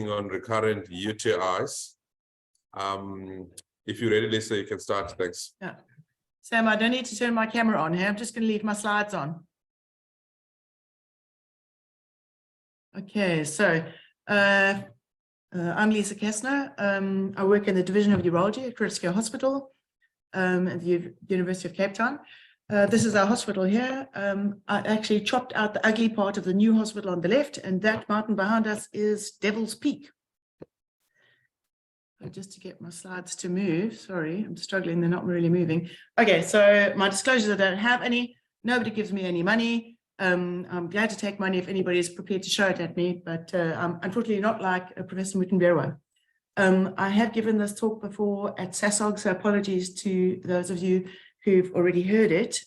on recurrent UTIs. If you're ready, Lisa, you can start. Thanks. Yeah. Sam, I don't need to turn my camera on here. I'm just going to leave my slides on. Okay, so I'm Lisa Kessner. I work in the Division of Urology at Recurrent Hospital at the University of Cape Town. This is our hospital here. I actually chopped out the ugly part of the new hospital on the left, and that mountain behind us is Devil's Peak. Just to get my slides to move, sorry, I'm struggling, they're not really moving. Okay, so my disclosures, I don't have any. Nobody gives me any money. I'm glad to take money if anybody is prepared to show it at me, but I'm unfortunately not like Professor Mutenberwa. I have given this talk before at SASOG, so apologies to those of you who've already heard it.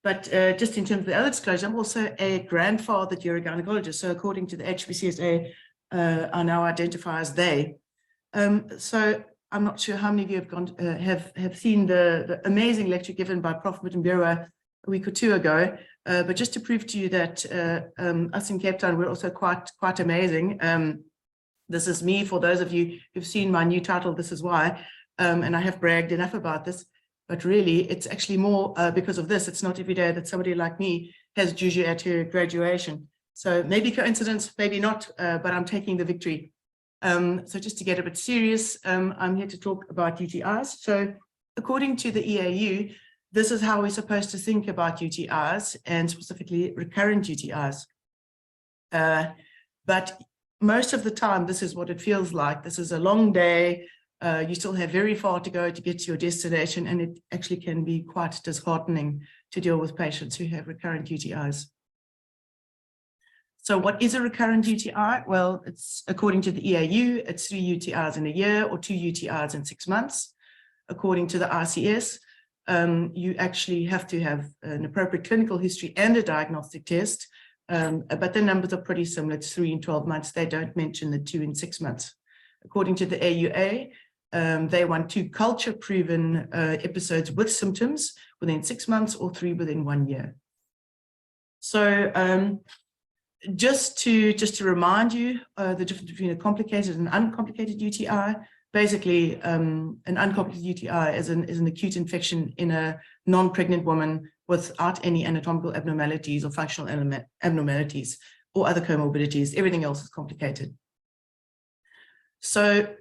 But just in terms of the other disclosure, I'm also a grandfathered urogynecologist. So according to the HPCSA, I now identify as they. So I'm not sure how many of you have gone have seen the amazing lecture given by Prof. Mutenberwa a week or two ago. But just to prove to you that us in Cape Town, we're also quite amazing. This is me. For those of you who've seen my new title, this is why. And I have bragged enough about this. But really, it's actually more because of this. It's not every day that somebody like me has juju at her graduation. So maybe coincidence, maybe not, but I'm taking the victory. So just to get a bit serious, I'm here to talk about UTIs. So according to the EAU, this is how we're supposed to think about UTIs, and specifically recurrent UTIs. But most of the time, this is what it feels like. This is a long day. You still have very far to go to get to your destination, and it actually can be quite disheartening to deal with patients who have recurrent UTIs. So what is a recurrent UTI? Well, it's according to the EAU, it's 3 UTIs in a year or 2 UTIs in 6 months. According to the ICS, you actually have to have an appropriate clinical history and a diagnostic test, but the numbers are pretty similar. It's 3 in 12 months. They don't mention the 2 in 6 months. According to the AUA, they want 2 culture-proven episodes with symptoms within 6 months or 3 within 1 year. So just to remind you the difference between a complicated and uncomplicated UTI. Basically, an uncomplicated UTI is an acute infection in a non-pregnant woman without any anatomical abnormalities or functional abnormalities or other comorbidities. Everything else is complicated. So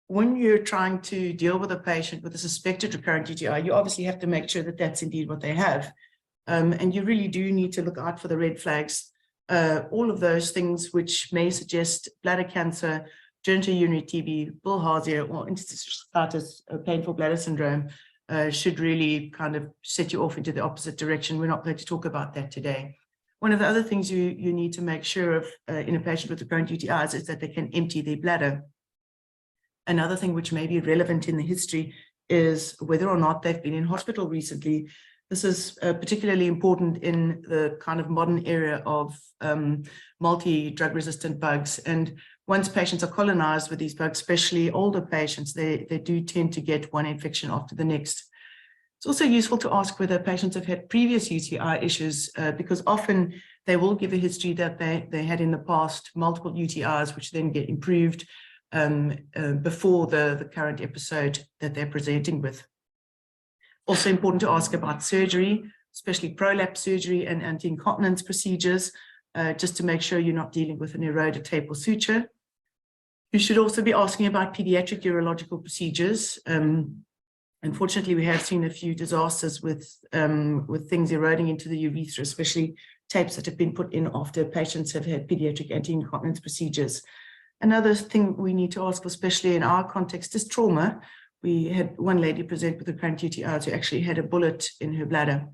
when you're trying to deal with a patient with a suspected recurrent UTI, you obviously have to make sure that that's indeed what they have. And you really do need to look out for the red flags, all of those things which may suggest bladder cancer, genitourinary TB, bilharzia, or interstitial cystitis, painful bladder syndrome, should really kind of set you off into the opposite direction. We're not going to talk about that today. One of the other things you need to make sure of in a patient with recurrent UTIs is that they can empty their bladder. Another thing which may be relevant in the history is whether or not they've been in hospital recently. This is particularly important in the kind of modern era of multi-drug resistant bugs. And once patients are colonized with these bugs, especially older patients, they do tend to get one infection after the next. It's also useful to ask whether patients have had previous UTI issues, because often they will give a history that they had in the past multiple UTIs, which then get improved before the current episode that they're presenting with. Also important to ask about surgery, especially prolapse surgery and anti-incontinence procedures, just to make sure you're not dealing with an eroded tape or suture. You should also be asking about pediatric urological procedures. Unfortunately, we have seen a few disasters with things eroding into the urethra, especially tapes that have been put in after patients have had pediatric anti-incontinence procedures. Another thing we need to ask, especially in our context, is trauma. We had one lady present with a recurrent UTI who actually had a bullet in her bladder.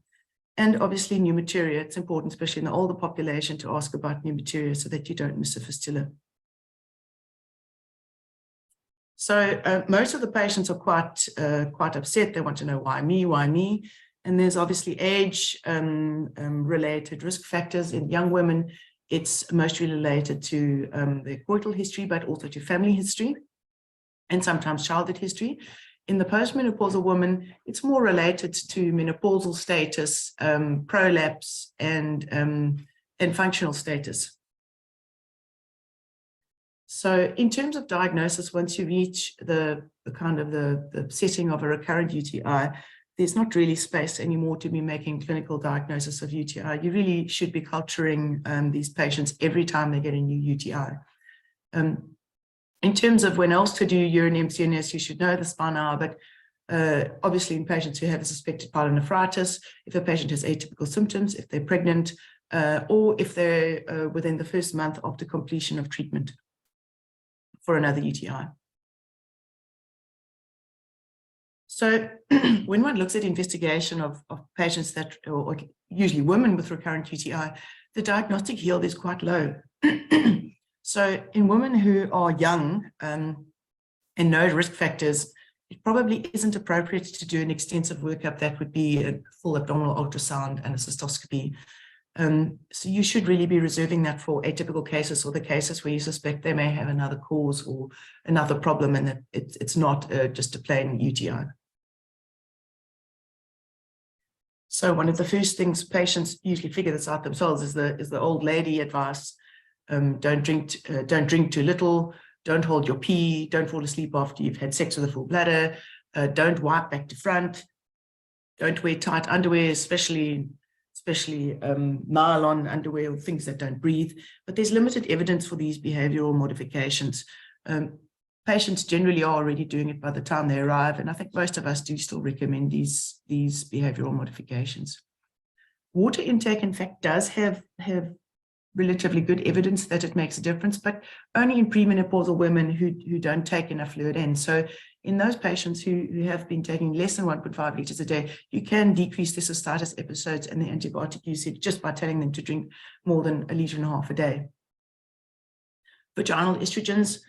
And obviously pneumoturia. It's important, especially in the older population, to ask about pneumoturia so that you don't miss a fistula. So most of the patients are quite upset. They want to know, why me, why me? And there's obviously age related risk factors in young women. It's mostly related to their coital history, but also to family history and sometimes childhood history. In the postmenopausal woman, it's more related to menopausal status, prolapse, and functional status. So in terms of diagnosis, once you reach the setting of a recurrent UTI, there's not really space anymore to be making clinical diagnosis of UTI. You really should be culturing these patients every time they get a new UTI. In terms of when else to do urine MCNS, you should know this by now, but obviously in patients who have a suspected pyelonephritis, if a patient has atypical symptoms, if they're pregnant, or if they're within the first month after completion of treatment for another UTI. So when one looks at investigation of patients that, or usually women with recurrent UTI, the diagnostic yield is quite low. So in women who are young and no risk factors, it probably isn't appropriate to do an extensive workup. That would be a full abdominal ultrasound and a cystoscopy. So you should really be reserving that for atypical cases or the cases where you suspect they may have another cause or another problem and that it's not just a plain UTI. So one of the first things patients usually figure this out themselves is the old lady advice. Don't drink too little, don't hold your pee, don't fall asleep after you've had sex with a full bladder, don't wipe back to front, don't wear tight underwear, especially nylon underwear or things that don't breathe. But there's limited evidence for these behavioral modifications. Patients generally are already doing it by the time they arrive, and I think most of us do still recommend these behavioral modifications. Water intake, in fact, does have relatively good evidence that it makes a difference, but only in premenopausal women who don't take enough fluid in. So in those patients who have been taking less than 1.5 liters a day, you can decrease the cystitis episodes and the antibiotic usage just by telling them to drink more than 1.5 liters a day. Vaginal estrogens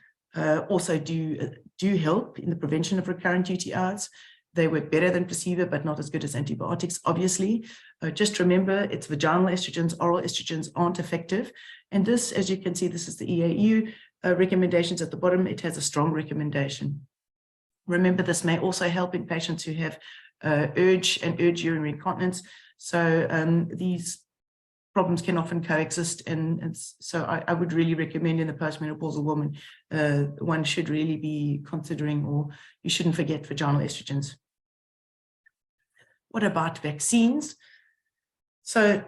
also do help in the prevention of recurrent UTIs. They work better than placebo, but not as good as antibiotics, obviously. Just remember, it's vaginal estrogens, oral estrogens aren't effective. And this, as you can see, this is the EAU recommendations at the bottom. It has a strong recommendation. Remember, this may also help in patients who have urge urinary incontinence. So these problems can often coexist. And so I would really recommend in the postmenopausal woman, one should really be considering, or you shouldn't forget, vaginal estrogens. What about vaccines? So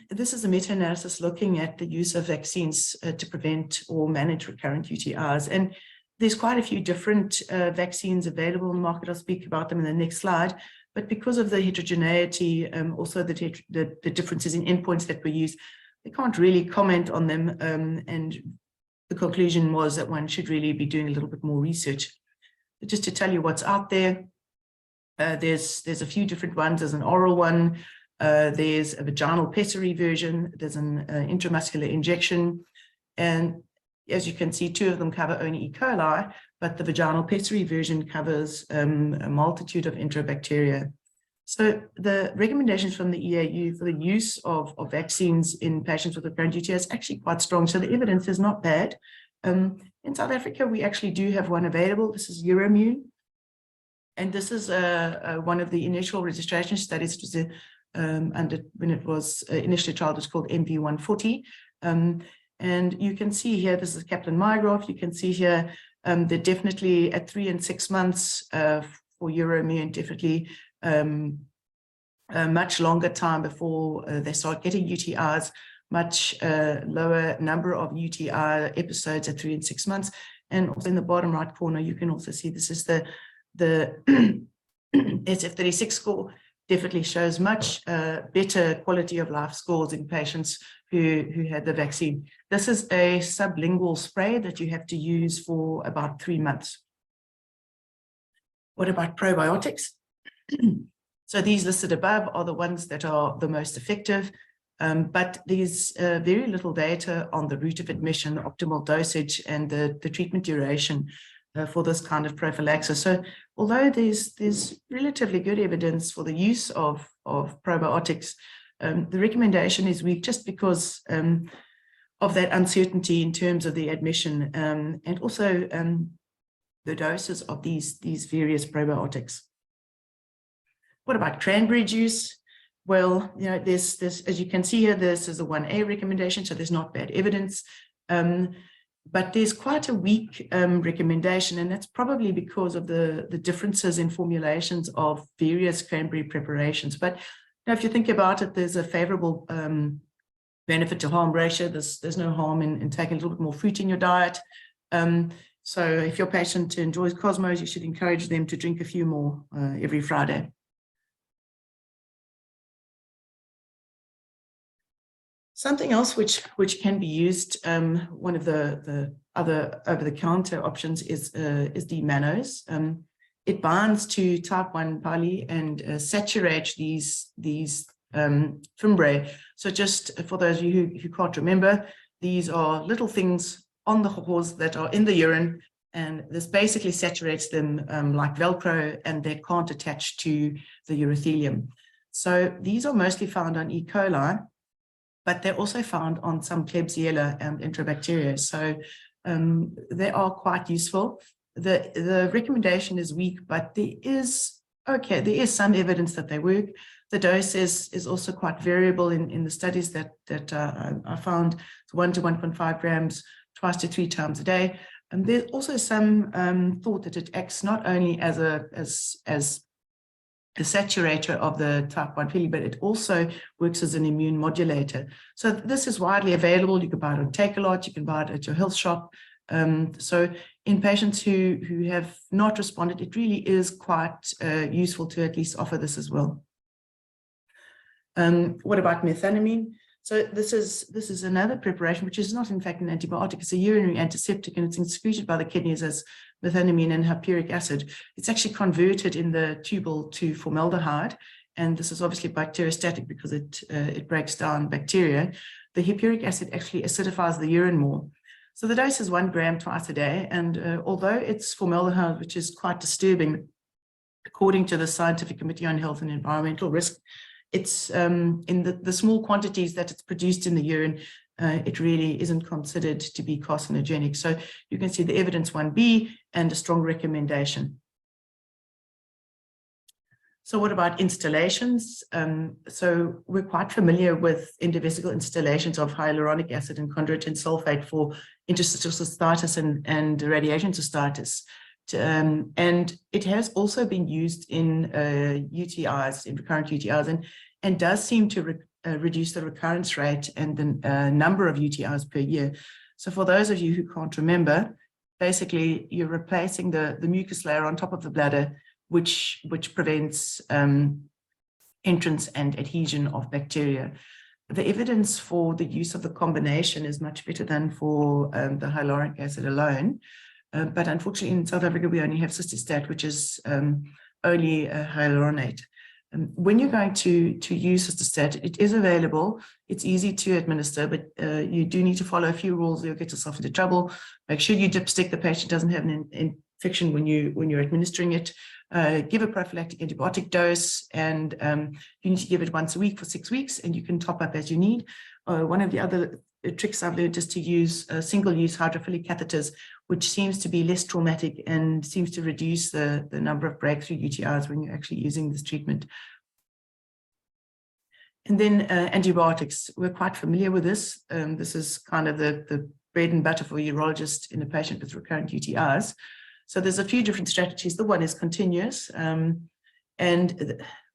this is a meta-analysis looking at the use of vaccines to prevent or manage recurrent UTIs. And there's quite a few different vaccines available in the market. I'll speak about them in the next slide. But because of the heterogeneity, also the differences in endpoints that were used, we can't really comment on them. And the conclusion was that one should really be doing a little bit more research. But just to tell you what's out there, there's a few different ones. There's an oral one, there's a vaginal pessary version, there's an intramuscular injection. And as you can see, 2 of them cover only E. coli, but the vaginal pessary version covers a multitude of enterobacteria. So the recommendations from the EAU for the use of vaccines in patients with recurrent UTI is actually quite strong. So the evidence is not bad. In South Africa, we actually do have one available. This is Euromune. And this is one of the initial registration studies. It was when it was initially trialed, it was called MV140. And you can see here, this is Kaplan-Meier graph. You can see here, they're definitely at 3 and 6 months for Euromune, definitely a much longer time before they start getting UTIs, much lower number of UTI episodes at 3 and 6 months. And also in the bottom right corner, you can also see this is the SF36 score. Definitely shows much better quality of life scores in patients who had the vaccine. This is a sublingual spray that you have to use for about 3 months. What about probiotics? So these listed above are the ones that are the most effective, but there's very little data on the route of admission, the optimal dosage, and the treatment duration for this kind of prophylaxis. So although there's relatively good evidence for the use of probiotics, the recommendation is weak just because of that uncertainty in terms of the admission and also the doses of these various probiotics. What about cranberry juice? Well, you know, there's as you can see here, this is a 1A recommendation, so there's not bad evidence. But there's quite a weak recommendation, and that's probably because of the differences in formulations of various cranberry preparations. But if you think about it, there's a favorable benefit to harm ratio. There's no harm in taking a little bit more fruit in your diet. So if your patient enjoys Cosmos, you should encourage them to drink a few more every Friday. Something else which can be used, one of the other over-the-counter options is the mannose. It binds to type 1 poly and saturates these fimbriae. So just for those of you who can't remember, these are little things on the hores that are in the urine, and this basically saturates them like Velcro, and they can't attach to the urothelium. So these are mostly found on E. coli, but they're also found on some Klebsiella and Enterobacteria. So they are quite useful. The recommendation is weak, but there is some evidence that they work. The dose is also quite variable in the studies that I found, 1 to 1.5 grams, 2 to 3 times a day. And there's also some thought that it acts not only as a saturator of the type 1 pili, but it also works as an immune modulator. So this is widely available. You can buy it on Takealot, you can buy it at your health shop. So in patients who have not responded, it really is quite useful to at least offer this as well. What about methanamine? So this is another preparation, which is not in fact an antibiotic. It's a urinary antiseptic, and it's excreted by the kidneys as methanamine and hyperic acid. It's actually converted in the tubal to formaldehyde, and this is obviously bacteriostatic because it breaks down bacteria. The hyperic acid actually acidifies the urine more. So the dose is 1 gram twice a day, and although it's formaldehyde, which is quite disturbing, according to the Scientific Committee on Health and Environmental Risk, it's in the small quantities that it's produced in the urine, it really isn't considered to be carcinogenic. So you can see the evidence 1B and a strong recommendation. So what about installations? So we're quite familiar with intravesical installations of hyaluronic acid and chondroitin sulfate for interstitial cystitis and radiation cystitis. And it has also been used in UTIs, in recurrent UTIs, and does seem to reduce the recurrence rate and the number of UTIs per year. So for those of you who can't remember, basically you're replacing the mucus layer on top of the bladder, which prevents entrance and adhesion of bacteria. The evidence for the use of the combination is much better than for the hyaluronic acid alone. But unfortunately, in South Africa, we only have Cystistat, which is only hyaluronate. When you're going to use Cystistat, it is available. It's easy to administer, but you do need to follow a few rules or you'll get yourself into trouble. Make sure you dipstick, the patient doesn't have an infection when you're administering it. Give a prophylactic antibiotic dose, and you need to give it once a week for 6 weeks, and you can top up as you need. One of the other tricks I've learned is to use single-use hydrophilic catheters, which seems to be less traumatic and seems to reduce the number of breakthrough UTIs when you're actually using this treatment. And then antibiotics. We're quite familiar with this. This is kind of the bread and butter for a urologist in a patient with recurrent UTIs. So there's a few different strategies. The one is continuous. And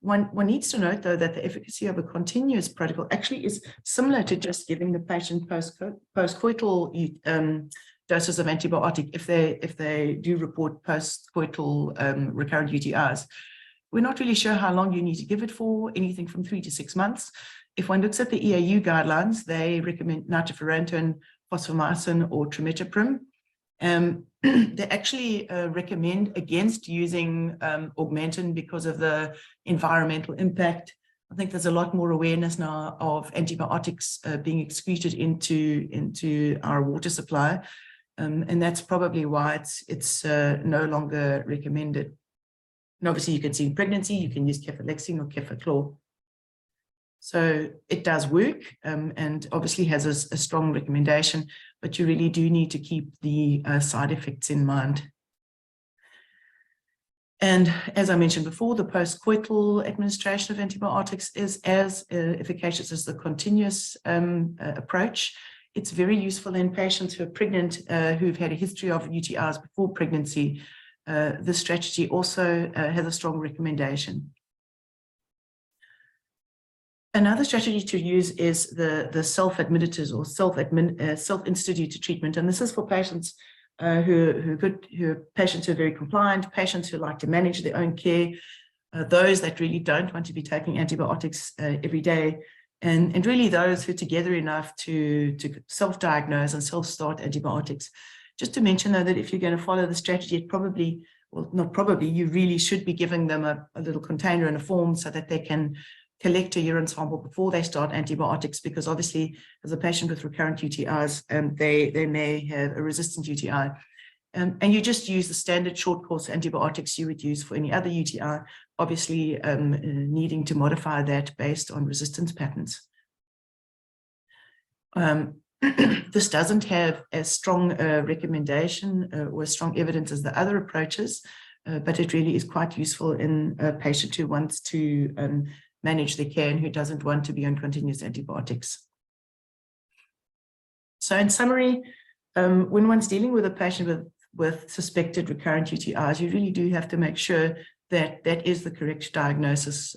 one needs to note, though, that the efficacy of a continuous protocol actually is similar to just giving the patient post-coital doses of antibiotic if they do report post-coital recurrent UTIs. We're not really sure how long you need to give it for, anything from 3 to 6 months. If one looks at the EAU guidelines, they recommend nitrofurantoin, fosfomycin, or trimethoprim. They actually recommend against using Augmentin because of the environmental impact. I think there's a lot more awareness now of antibiotics being excreted into our water supply, and that's probably why it's no longer recommended. And obviously, you can see in pregnancy, you can use cefalexin or cefaclor. So it does work, and obviously has a strong recommendation, but you really do need to keep the side effects in mind. And as I mentioned before, the post-coital administration of antibiotics is as efficacious as the continuous approach. It's very useful in patients who are pregnant, who've had a history of UTIs before pregnancy. This strategy also has a strong recommendation. Another strategy to use is the self-administered or self-instituted treatment. And this is for patients who are patients who are very compliant, patients who like to manage their own care, those that really don't want to be taking antibiotics every day, and really those who are together enough to self-diagnose and self-start antibiotics. Just to mention, though, that if you're going to follow the strategy, it probably, well, not probably, you really should be giving them a little container and a form so that they can collect a urine sample before they start antibiotics, because obviously as a patient with recurrent UTIs, they may have a resistant UTI. And you just use the standard short course antibiotics you would use for any other UTI, obviously needing to modify that based on resistance patterns. This doesn't have as strong recommendation or as strong evidence as the other approaches, but it really is quite useful in a patient who wants to manage their care and who doesn't want to be on continuous antibiotics. So in summary, when one's dealing with a patient with suspected recurrent UTIs, you really do have to make sure that that is the correct diagnosis.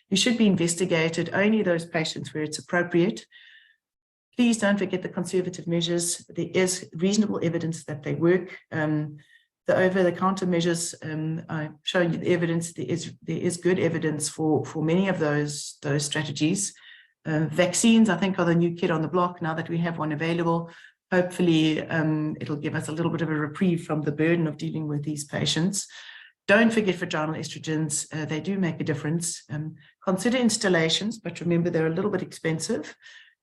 You should be investigated only those patients where it's appropriate. Please don't forget the conservative measures. There is reasonable evidence that they work. The over-the-counter measures, I'm showing you the evidence. There is good evidence for many of those strategies. Vaccines, I think, are the new kid on the block now that we have one available. Hopefully, it'll give us a little bit of a reprieve from the burden of dealing with these patients. Don't forget vaginal estrogens. They do make a difference. Consider instillations, but remember they're a little bit expensive.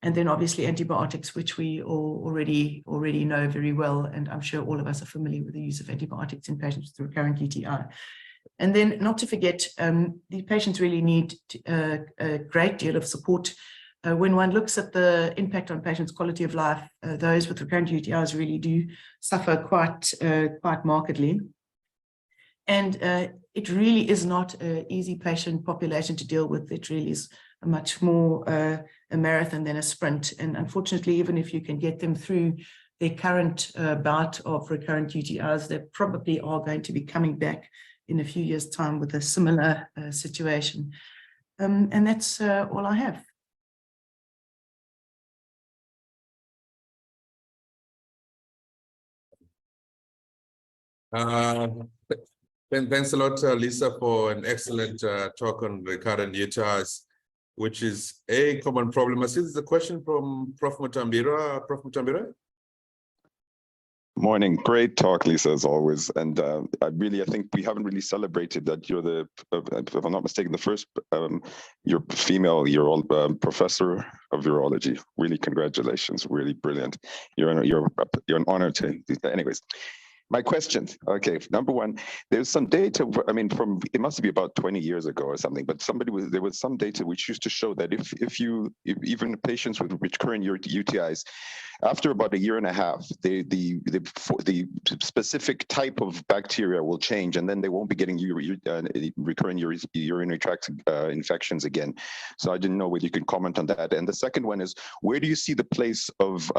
And then obviously antibiotics, which we all already know very well. And I'm sure all of us are familiar with the use of antibiotics in patients with recurrent UTI. And then not to forget, these patients really need a great deal of support. When one looks at the impact on patients' quality of life, those with recurrent UTIs really do suffer quite markedly. And it really is not an easy patient population to deal with. It really is a much more a marathon than a sprint. And unfortunately, even if you can get them through their current bout of recurrent UTIs, they probably are going to be coming back in a few years' time with a similar situation. And that's all I have. Thanks a lot, Lisa, for an excellent talk on recurrent UTIs, which is a common problem. I see there's a question from Prof. Mutambira. Prof. Mutambira? Morning. Great talk, Lisa, as always. And I think we haven't really celebrated that you're the, if I'm not mistaken, the first you're female professor of urology. Really, congratulations. Really brilliant. You're an honor to. Anyways. My question, okay, number one, there's some data, I mean, it must be about 20 years ago or something, but there was some data which used to show that if even patients with recurrent UTIs, after about a year and a half, the specific type of bacteria will change, and then they won't be getting recurrent urinary tract infections again. So I didn't know whether you could comment on that. And the second one is, where do you see the place of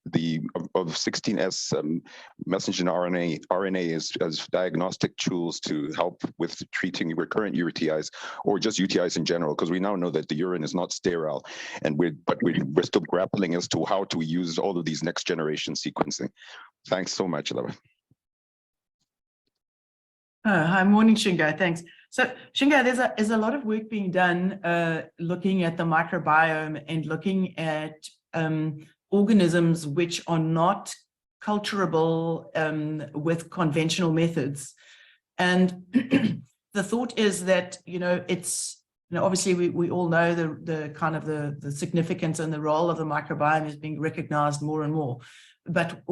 16S messenger RNA as diagnostic tools to help with treating recurrent UTIs, or just UTIs in general? Because we now know that the urine is not sterile, and we're still grappling as to how to use all of these next generation sequencing. Thanks so much, Lava. Hi, morning, Shingo. Thanks. So, Shingo, there's a lot of work being done looking at the microbiome and looking at organisms which are not culturable with conventional methods. And the thought is that, it's, obviously we all know the kind of the significance and the role of the microbiome is being recognized more and more. But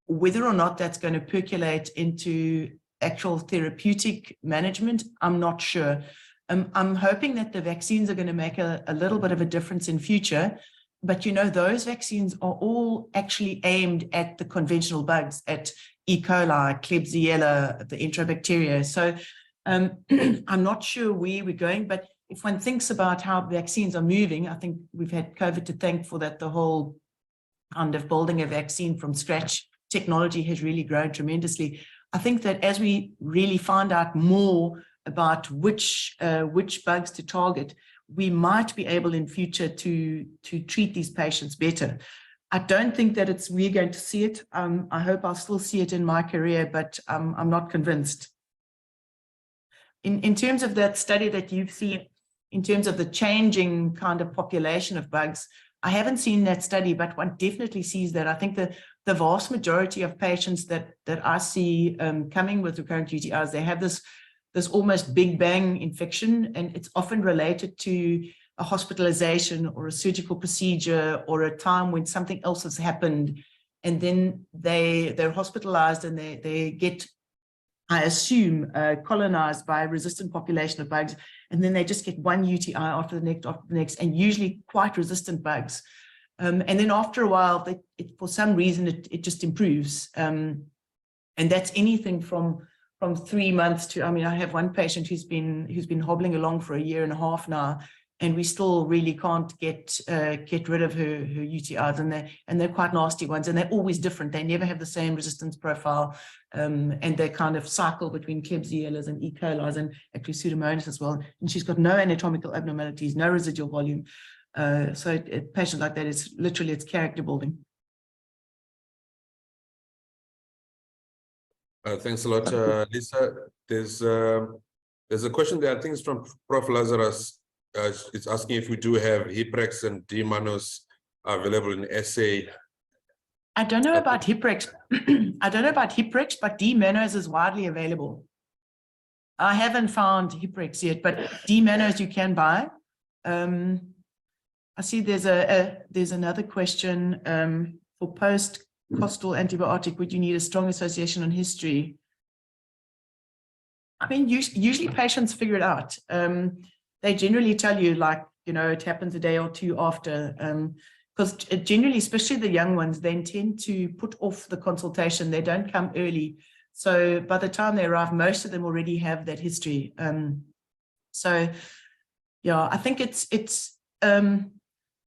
whether or not that's going to percolate into actual therapeutic management, I'm not sure. I'm hoping that the vaccines are going to make a little bit of a difference in future. But, those vaccines are all actually aimed at the conventional bugs, at E. coli, Klebsiella, the enterobacteria. So I'm not sure where we're going, but if one thinks about how vaccines are moving, I think we've had COVID to thank for that, the whole kind of building a vaccine from scratch. Technology has really grown tremendously. I think that as we really find out more about which bugs to target, we might be able in future to treat these patients better. I don't think that we're going to see it. I hope I'll still see it in my career, but I'm not convinced. In terms of that study that you've seen, in terms of the changing kind of population of bugs, I haven't seen that study, but one definitely sees that. I think the vast majority of patients that I see coming with recurrent UTIs, they have this almost big bang infection, and it's often related to a hospitalization or a surgical procedure or a time when something else has happened, and then they're hospitalized and they get, I assume, colonized by a resistant population of bugs, and then they just get one UTI after the next, and usually quite resistant bugs. And then after a while, for some reason, it just improves. And that's anything from 3 months to, I mean, I have one patient who's been hobbling along for 1.5 years now, and we still really can't get rid of her UTIs, and they're quite nasty ones, and they're always different. They never have the same resistance profile, and they kind of cycle between Klebsiellas and E. coli and actually Pseudomonas as well. And she's got no anatomical abnormalities, no residual volume. So a patient like that is literally, it's character building. Thanks a lot, Lisa. There's a question there, I think it's from Prof. Lazarus. It's asking if we do have Hiprex and D-Manos available in SA. I don't know about Hiprex. I don't know about Hiprex, but D-Manos is widely available. I haven't found Hiprex yet, but D-Manos you can buy. I see there's another question for post-costal antibiotic. Would you need a strong association on history? I mean, usually patients figure it out. They generally tell you, like, you know, it happens a day or two after, because generally, especially the young ones, they intend to put off the consultation. They don't come early. So by the time they arrive, most of them already have that history. So yeah, I think it's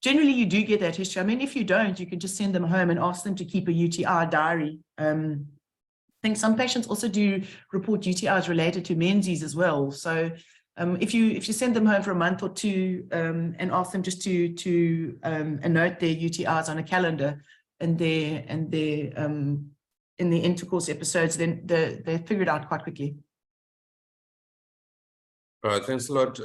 generally you do get that history. I mean, if you don't, you can just send them home and ask them to keep a UTI diary. I think some patients also do report UTIs related to menses as well. So if you send them home for a month or two and ask them just to note their UTIs on a calendar and their in the intercourse episodes, then they figure it out quite quickly. All right, thanks a lot,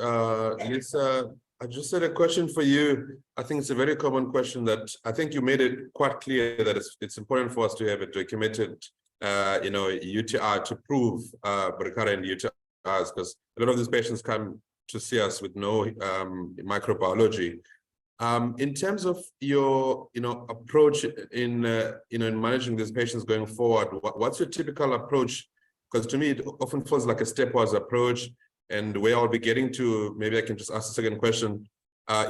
Lisa. I just had a question for you. I think it's a very common question that I think you made it quite clear that it's important for us to have a documented, UTI to prove recurrent UTIs, because a lot of these patients come to see us with no microbiology. In terms of your, approach in managing these patients going forward, what's your typical approach? Because to me, it often feels like a stepwise approach. And where I'll be getting to, maybe I can just ask a second question.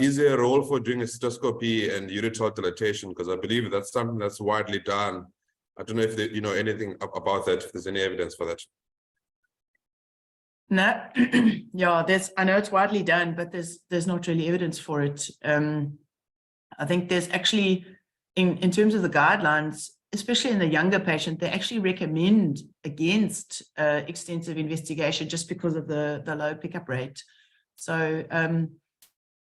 Is there a role for doing a cystoscopy and ureteral dilatation? Because I believe that's something that's widely done. I don't know if you know anything about that, if there's any evidence for that. No, yeah, I know it's widely done, but there's not really evidence for it. I think there's actually, in terms of the guidelines, especially in the younger patient, they actually recommend against extensive investigation just because of the low pickup rate. So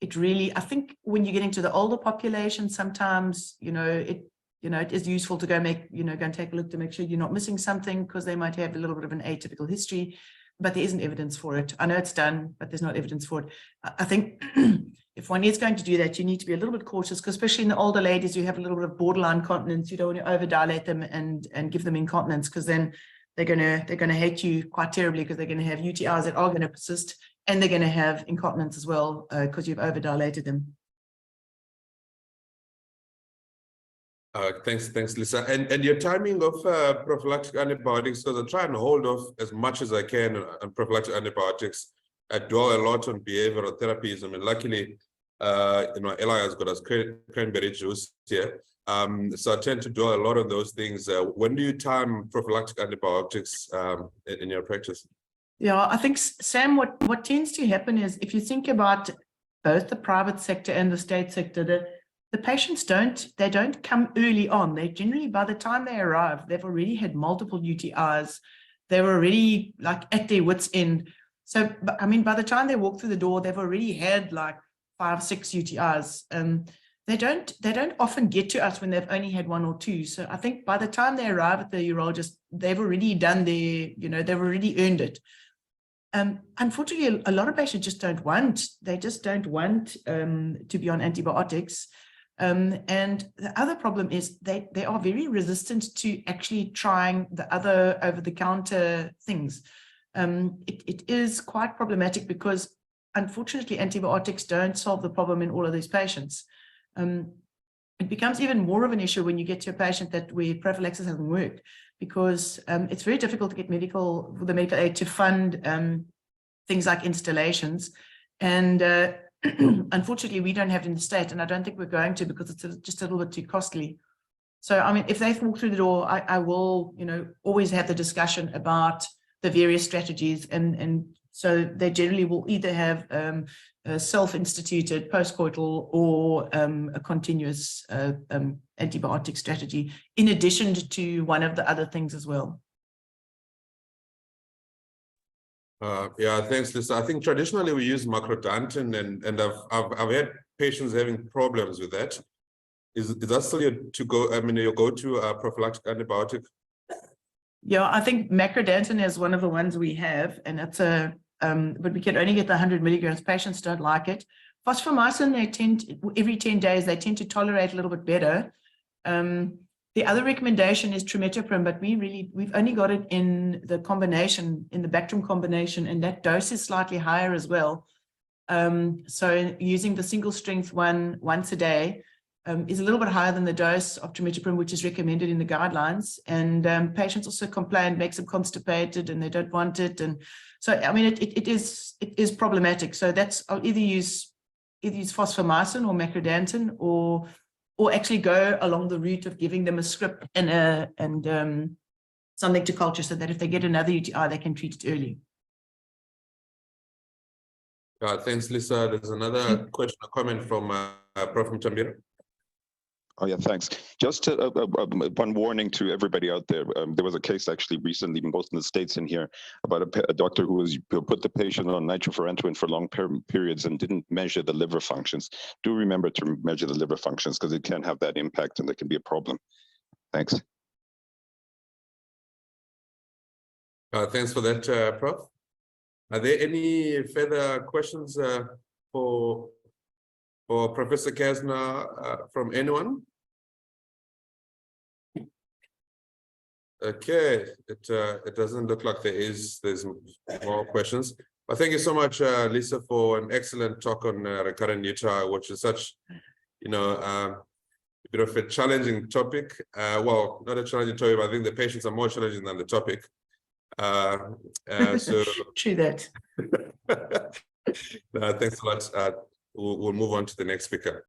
it really, I think when you're getting to the older population, sometimes, it is useful to go and take a look to make sure you're not missing something, because they might have a little bit of an atypical history, but there isn't evidence for it. I know it's done, but there's not evidence for it. I think if one is going to do that, you need to be a little bit cautious, because especially in the older ladies who have a little bit of borderline continence, you don't want to overdilate them and give them incontinence, because then they're gonna hate you quite terribly, because they're going to have UTIs that are going to persist, and they're going to have incontinence as well, because you've overdilated them. Thanks, Lisa. And your timing of prophylactic antibiotics, because I try and hold off as much as I can on prophylactic antibiotics. I dwell a lot on behavioral therapies. I mean, luckily, Eli has got us cranberry juice here. So I tend to dwell a lot on those things. When do you time prophylactic antibiotics in your practice? Yeah, I think, Sam, what tends to happen is, if you think about both the private sector and the state sector, the patients they don't come early on. They generally, by the time they arrive, they've already had multiple UTIs. They were already like at their wits' end. So, I mean, by the time they walk through the door, they've already had like 5, 6 UTIs. They don't often get to us when they've only had 1 or 2. So I think by the time they arrive at the urologist, they've already done their, they've already earned it. Unfortunately, a lot of patients just don't want to be on antibiotics. And the other problem is they are very resistant to actually trying the other over-the-counter things. It is quite problematic because, unfortunately, antibiotics don't solve the problem in all of these patients. It becomes even more of an issue when you get to a patient where prophylaxis hasn't worked, because it's very difficult to get the medical aid to fund things like installations. And unfortunately, we don't have it in the state, and I don't think we're going to, because it's just a little bit too costly. So, I mean, if they walk through the door, I will, always have the discussion about the various strategies. And so they generally will either have a self-instituted postcoital or a continuous antibiotic strategy, in addition to one of the other things as well. Yeah, thanks, Lisa. I think traditionally we use macrodontin, and I've had patients having problems with that. Is that still your go-to prophylactic antibiotic? Yeah, I think macrodontin is one of the ones we have, and it's but we can only get the 100 milligrams. Patients don't like it. Fosfomycin, every 10 days, they tend to tolerate a little bit better. The other recommendation is trimethoprim, but we've only got it in the combination, in the Bactrim combination, and that dose is slightly higher as well. So using the single strength one once a day is a little bit higher than the dose of trimethoprim, which is recommended in the guidelines. And patients also complain, makes them constipated, and they don't want it. And so, I mean, it is problematic. So I'll either use fosfomycin or macrodontin, or actually go along the route of giving them a script and something to culture, so that if they get another UTI, they can treat it early. Thanks, Lisa. There's another question or comment from Prof. Mtambira. Oh, yeah, thanks. Just one warning to everybody out there. There was a case actually recently, both in the States and here, about a doctor who put the patient on nitrofurantoin for long periods and didn't measure the liver functions. Do remember to measure the liver functions, because it can have that impact and there can be a problem. Thanks. Thanks for that, Prof. Are there any further questions for Professor Kasner from anyone? Okay, it doesn't look like there's more questions. But thank you so much, Lisa, for an excellent talk on recurrent UTI, which is such, a bit of a challenging topic. Well, not a challenging topic, but I think the patients are more challenging than the topic. So True that. thanks a lot. We'll move on to the next speaker.